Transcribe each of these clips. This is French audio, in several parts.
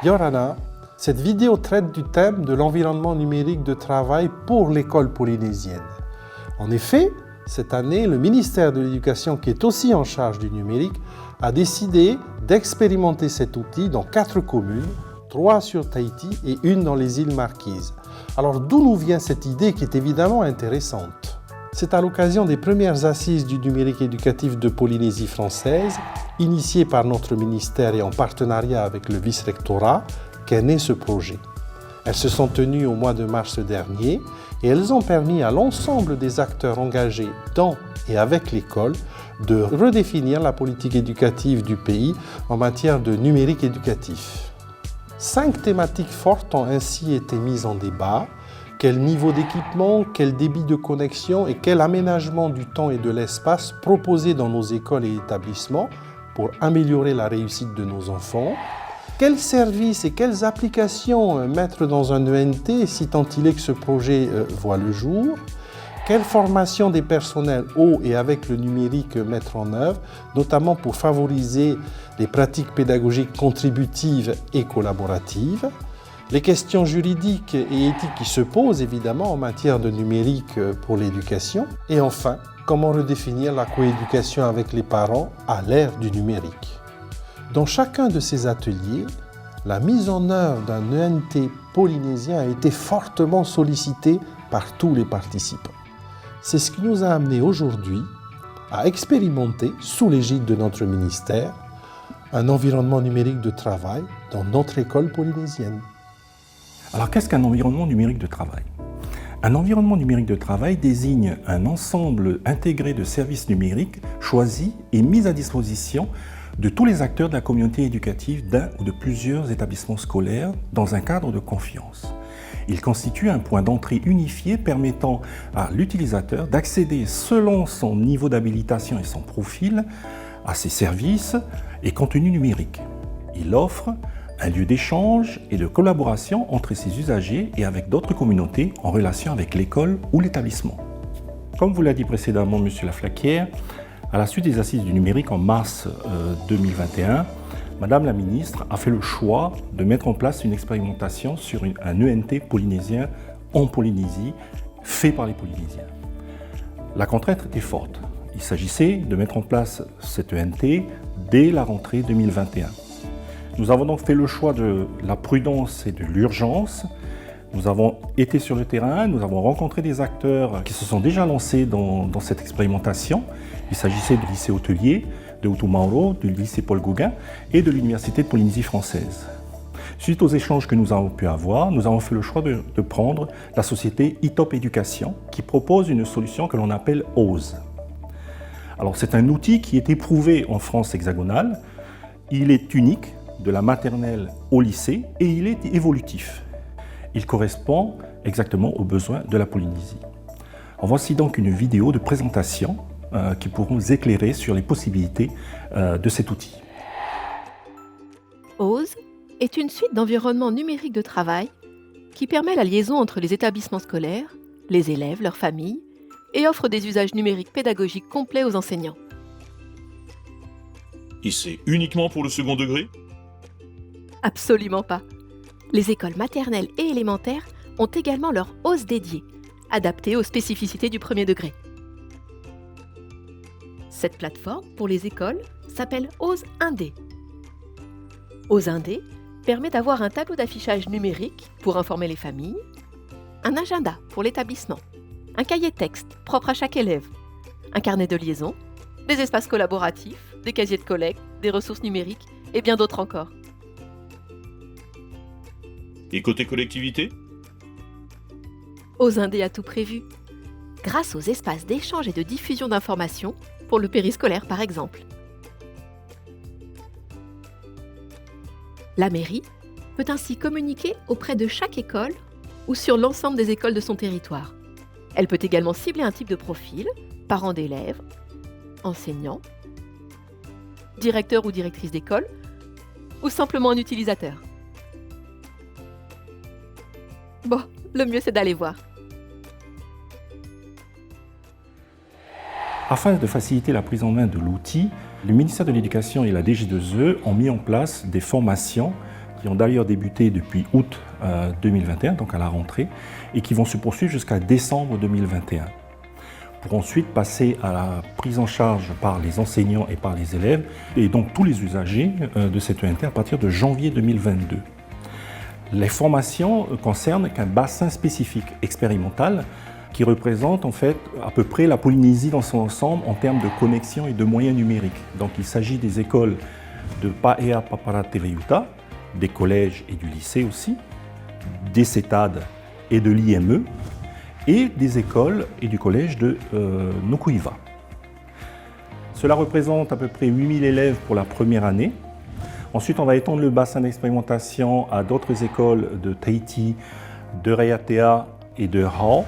Yorana, cette vidéo traite du thème de l'environnement numérique de travail pour l'école polynésienne. En effet, cette année, le ministère de l'Éducation, qui est aussi en charge du numérique, a décidé d'expérimenter cet outil dans 4 communes, 3 sur Tahiti et 1 dans les îles Marquises. Alors d'où nous vient cette idée qui est évidemment intéressante? C'est à l'occasion des premières assises du numérique éducatif de Polynésie française, initiées par notre ministère et en partenariat avec le vice-rectorat, qu'est né ce projet. Elles se sont tenues au mois de mars dernier et elles ont permis à l'ensemble des acteurs engagés dans et avec l'école de redéfinir la politique éducative du pays en matière de numérique éducatif. 5 thématiques fortes ont ainsi été mises en débat. Quel niveau d'équipement, quel débit de connexion et quel aménagement du temps et de l'espace proposés dans nos écoles et établissements pour améliorer la réussite de nos enfants. Quels services et quelles applications mettre dans un ENT si tant il est que ce projet voit le jour. Quelle formation des personnels au et avec le numérique mettre en œuvre, notamment pour favoriser les pratiques pédagogiques contributives et collaboratives. Les questions juridiques et éthiques qui se posent évidemment en matière de numérique pour l'éducation. Et enfin, comment redéfinir la coéducation avec les parents à l'ère du numérique. Dans chacun de ces ateliers, la mise en œuvre d'un ENT polynésien a été fortement sollicitée par tous les participants. C'est ce qui nous a amené aujourd'hui à expérimenter, sous l'égide de notre ministère, un environnement numérique de travail dans notre école polynésienne. Alors qu'est-ce qu'un environnement numérique de travail? Un environnement numérique de travail désigne un ensemble intégré de services numériques choisis et mis à disposition de tous les acteurs de la communauté éducative d'un ou de plusieurs établissements scolaires dans un cadre de confiance. Il constitue un point d'entrée unifié permettant à l'utilisateur d'accéder selon son niveau d'habilitation et son profil à ses services et contenus numériques. Il offre un lieu d'échange et de collaboration entre ses usagers et avec d'autres communautés en relation avec l'école ou l'établissement. Comme vous l'a dit précédemment M. Laflaquière, à la suite des assises du numérique en mars 2021, Madame la ministre a fait le choix de mettre en place une expérimentation sur un ENT polynésien en Polynésie, fait par les Polynésiens. La contrainte était forte. Il s'agissait de mettre en place cet ENT dès la rentrée 2021. Nous avons donc fait le choix de la prudence et de l'urgence. Nous avons été sur le terrain, nous avons rencontré des acteurs qui se sont déjà lancés dans cette expérimentation. Il s'agissait du lycée hôtelier de Utu Mauro, du lycée Paul Gauguin et de l'Université de Polynésie française. Suite aux échanges que nous avons pu avoir, nous avons fait le choix de prendre la société eTop Éducation qui propose une solution que l'on appelle OSE. Alors c'est un outil qui est éprouvé en France hexagonale. Il est unique de la maternelle au lycée et il est évolutif. Il correspond exactement aux besoins de la Polynésie. En voici donc une vidéo de présentation qui pourront nous éclairer sur les possibilités de cet outil. OSE est une suite d'environnements numériques de travail qui permet la liaison entre les établissements scolaires, les élèves, leurs familles et offre des usages numériques pédagogiques complets aux enseignants. Et c'est uniquement pour le second degré? Absolument pas. Les écoles maternelles et élémentaires ont également leur OSE dédiée, adaptée aux spécificités du premier degré. Cette plateforme pour les écoles s'appelle OSE 1D. OSE 1D permet d'avoir un tableau d'affichage numérique pour informer les familles, un agenda pour l'établissement, un cahier texte propre à chaque élève, un carnet de liaison, des espaces collaboratifs, des casiers de collecte, des ressources numériques et bien d'autres encore. Et côté collectivité? OSE 1D a tout prévu. Grâce aux espaces d'échange et de diffusion d'informations, pour le périscolaire par exemple. La mairie peut ainsi communiquer auprès de chaque école ou sur l'ensemble des écoles de son territoire. Elle peut également cibler un type de profil, parents d'élèves, enseignants, directeur ou directrice d'école, ou simplement un utilisateur. Bon, le mieux c'est d'aller voir. Afin de faciliter la prise en main de l'outil, le ministère de l'Éducation et la DG2E ont mis en place des formations qui ont d'ailleurs débuté depuis août 2021, donc à la rentrée, et qui vont se poursuivre jusqu'à décembre 2021, pour ensuite passer à la prise en charge par les enseignants et par les élèves, et donc tous les usagers de cette ENT à partir de janvier 2022. Les formations concernent qu'un bassin spécifique expérimental qui représente en fait à peu près la Polynésie dans son ensemble en termes de connexion et de moyens numériques. Donc il s'agit des écoles de Paea Papara Tereuta, des collèges et du lycée aussi, des CETAD et de l'IME, et des écoles et du collège de Nukuiva. Cela représente à peu près 8000 élèves pour la première année. Ensuite, on va étendre le bassin d'expérimentation à d'autres écoles de Tahiti, de Raiatea et de Hao.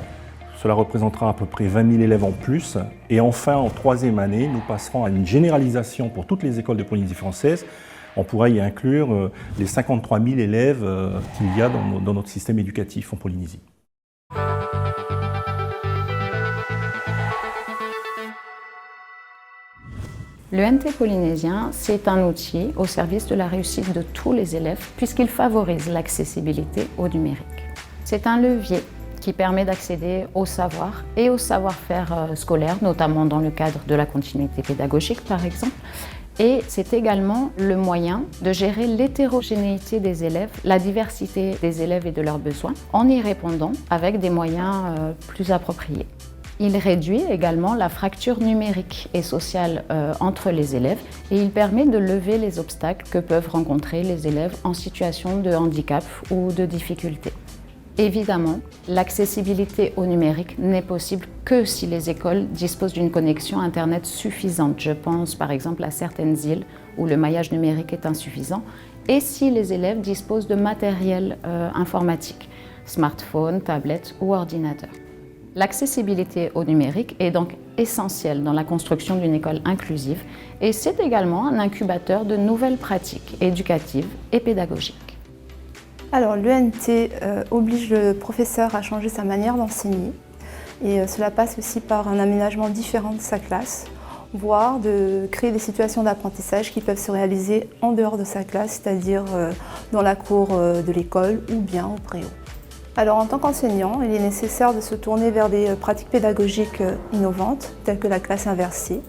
Cela représentera à peu près 20 000 élèves en plus. Et enfin, en troisième année, nous passerons à une généralisation pour toutes les écoles de Polynésie française. On pourra y inclure les 53 000 élèves qu'il y a dans notre système éducatif en Polynésie. Le NT polynésien, c'est un outil au service de la réussite de tous les élèves puisqu'il favorise l'accessibilité au numérique. C'est un levier qui permet d'accéder au savoir et au savoir-faire scolaire, notamment dans le cadre de la continuité pédagogique par exemple. Et c'est également le moyen de gérer l'hétérogénéité des élèves, la diversité des élèves et de leurs besoins, en y répondant avec des moyens plus appropriés. Il réduit également la fracture numérique et sociale entre les élèves et il permet de lever les obstacles que peuvent rencontrer les élèves en situation de handicap ou de difficulté. Évidemment, l'accessibilité au numérique n'est possible que si les écoles disposent d'une connexion Internet suffisante. Je pense par exemple à certaines îles où le maillage numérique est insuffisant et si les élèves disposent de matériel informatique, smartphone, tablette ou ordinateur. L'accessibilité au numérique est donc essentielle dans la construction d'une école inclusive et c'est également un incubateur de nouvelles pratiques éducatives et pédagogiques. Alors l'ENT oblige le professeur à changer sa manière d'enseigner et cela passe aussi par un aménagement différent de sa classe, voire de créer des situations d'apprentissage qui peuvent se réaliser en dehors de sa classe, c'est-à-dire dans la cour de l'école ou bien au préau. Alors en tant qu'enseignant, il est nécessaire de se tourner vers des pratiques pédagogiques innovantes, telles que la classe inversée,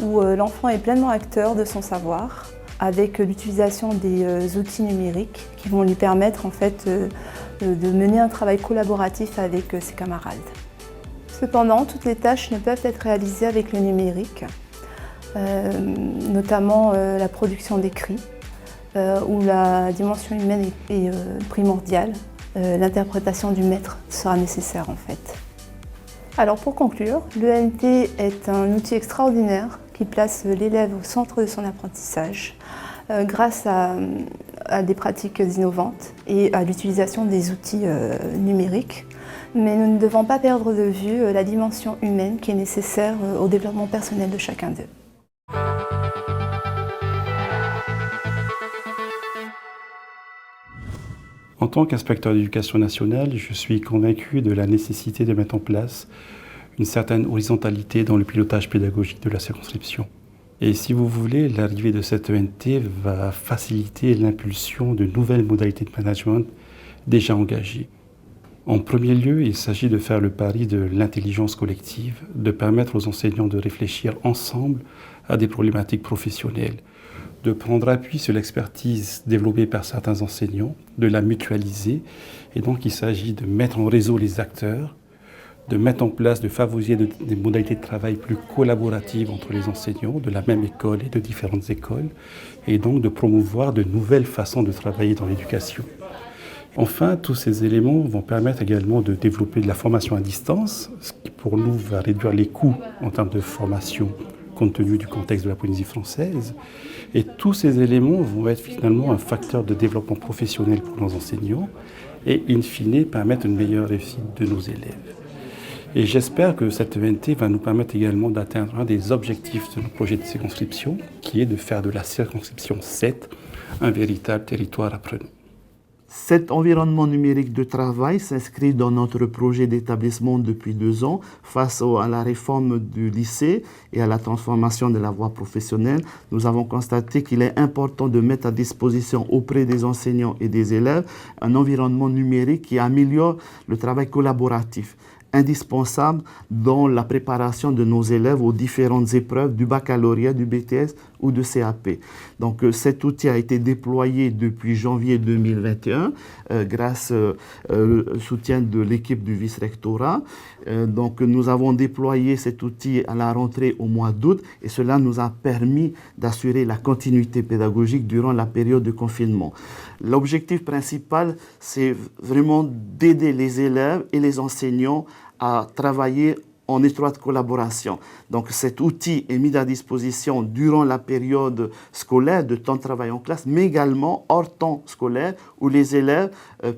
où l'enfant est pleinement acteur de son savoir, avec l'utilisation des outils numériques qui vont lui permettre en fait de mener un travail collaboratif avec ses camarades. Cependant, toutes les tâches ne peuvent être réalisées avec le numérique, notamment la production d'écrits, où la dimension humaine est primordiale. L'interprétation du maître sera nécessaire en fait. Alors pour conclure, l'ENT est un outil extraordinaire qui place l'élève au centre de son apprentissage grâce à des pratiques innovantes et à l'utilisation des outils numériques. Mais nous ne devons pas perdre de vue la dimension humaine qui est nécessaire au développement personnel de chacun d'eux. En tant qu'inspecteur d'éducation nationale, je suis convaincu de la nécessité de mettre en place une certaine horizontalité dans le pilotage pédagogique de la circonscription. Et si vous voulez, l'arrivée de cette ENT va faciliter l'impulsion de nouvelles modalités de management déjà engagées. En premier lieu, il s'agit de faire le pari de l'intelligence collective, de permettre aux enseignants de réfléchir ensemble à des problématiques professionnelles, de prendre appui sur l'expertise développée par certains enseignants, de la mutualiser. Et donc, il s'agit de mettre en réseau les acteurs, de mettre en place, de favoriser des modalités de travail plus collaboratives entre les enseignants de la même école et de différentes écoles, et donc de promouvoir de nouvelles façons de travailler dans l'éducation. Enfin, tous ces éléments vont permettre également de développer de la formation à distance, ce qui pour nous va réduire les coûts en termes de formation compte tenu du contexte de la Polynésie française. Et tous ces éléments vont être finalement un facteur de développement professionnel pour nos enseignants et, in fine, permettre une meilleure réussite de nos élèves. Et j'espère que cette ENT va nous permettre également d'atteindre un des objectifs de notre projet de circonscription, qui est de faire de la circonscription 7 un véritable territoire apprenant. Cet environnement numérique de travail s'inscrit dans notre projet d'établissement depuis 2 ans face à la réforme du lycée et à la transformation de la voie professionnelle. Nous avons constaté qu'il est important de mettre à disposition auprès des enseignants et des élèves un environnement numérique qui améliore le travail collaboratif, indispensable dans la préparation de nos élèves aux différentes épreuves du baccalauréat, du BTS ou du CAP. Donc cet outil a été déployé depuis janvier 2021 grâce au soutien de l'équipe du vice-rectorat. Donc nous avons déployé cet outil à la rentrée au mois d'août et cela nous a permis d'assurer la continuité pédagogique durant la période de confinement. L'objectif principal, c'est vraiment d'aider les élèves et les enseignants à travailler en étroite collaboration. Donc cet outil est mis à disposition durant la période scolaire de temps de travail en classe, mais également hors temps scolaire où les élèves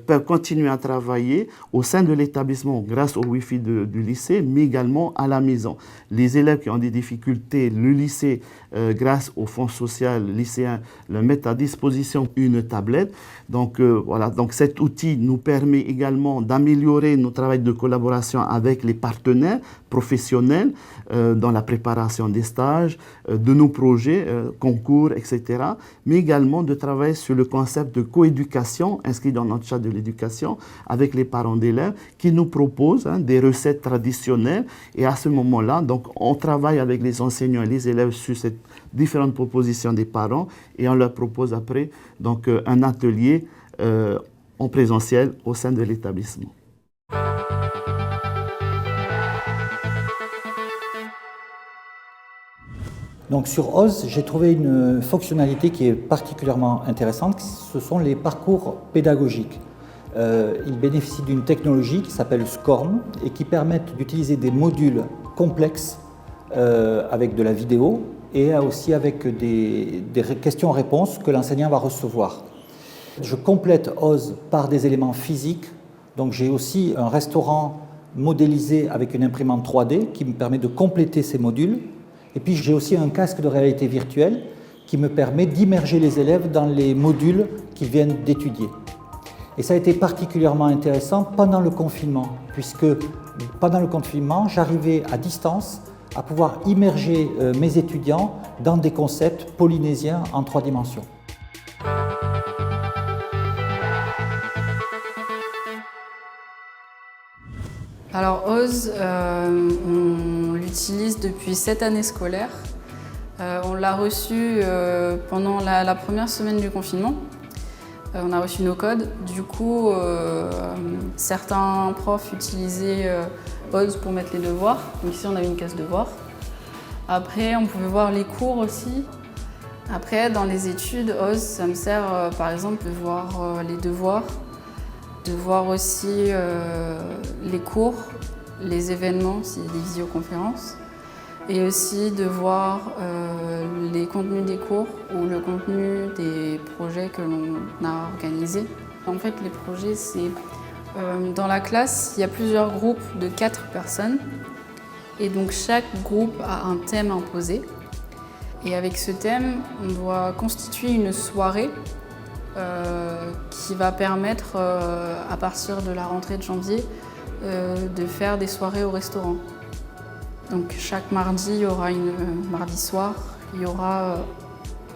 peuvent continuer à travailler au sein de l'établissement grâce au Wi-Fi du lycée, mais également à la maison. Les élèves qui ont des difficultés, le lycée, grâce au fonds social lycéen, leur met à disposition une tablette. Donc voilà, donc cet outil nous permet également d'améliorer notre travail de collaboration avec les partenaires professionnels dans la préparation des stages, de nos projets, concours, etc. Mais également de travailler sur le concept de coéducation inscrit dans notre charte de l'éducation avec les parents d'élèves qui nous proposent des recettes traditionnelles. Et à ce moment-là, donc, on travaille avec les enseignants et les élèves sur ces différentes propositions des parents et on leur propose après donc, un atelier en présentiel au sein de l'établissement. Donc sur OZ, j'ai trouvé une fonctionnalité qui est particulièrement intéressante, ce sont les parcours pédagogiques. Ils bénéficient d'une technologie qui s'appelle SCORM et qui permettent d'utiliser des modules complexes avec de la vidéo et aussi avec des questions-réponses que l'enseignant va recevoir. Je complète OZ par des éléments physiques, donc j'ai aussi un restaurant modélisé avec une imprimante 3D qui me permet de compléter ces modules. Et puis j'ai aussi un casque de réalité virtuelle qui me permet d'immerger les élèves dans les modules qu'ils viennent d'étudier. Et ça a été particulièrement intéressant pendant le confinement, puisque pendant le confinement, j'arrivais à distance à pouvoir immerger mes étudiants dans des concepts polynésiens en 3 dimensions. Alors OZ, on l'utilise depuis cette année scolaire. On l'a reçu pendant la première semaine du confinement. On a reçu nos codes. Du coup, certains profs utilisaient OZ pour mettre les devoirs. Donc ici, on a une case devoirs. Après, on pouvait voir les cours aussi. Après, dans les études, OZ, ça me sert par exemple de voir les devoirs, de voir aussi les cours, les événements, s'il y a des visioconférences, et aussi de voir les contenus des cours ou le contenu des projets que l'on a organisés. En fait, les projets, c'est dans la classe, il y a plusieurs groupes de 4 personnes, et donc chaque groupe a un thème imposé. Et avec ce thème, on doit constituer une soirée qui va permettre, à partir de la rentrée de janvier, de faire des soirées au restaurant. Donc chaque mardi, il y aura mardi soir, il y aura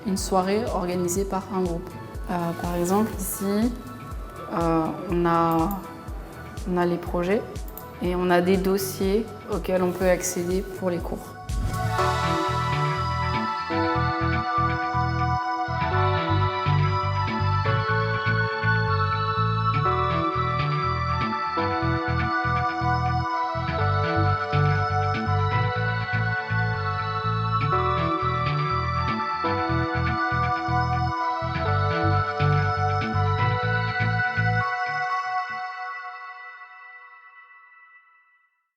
une soirée organisée par un groupe. Par exemple, ici, on a les projets et on a des dossiers auxquels on peut accéder pour les cours.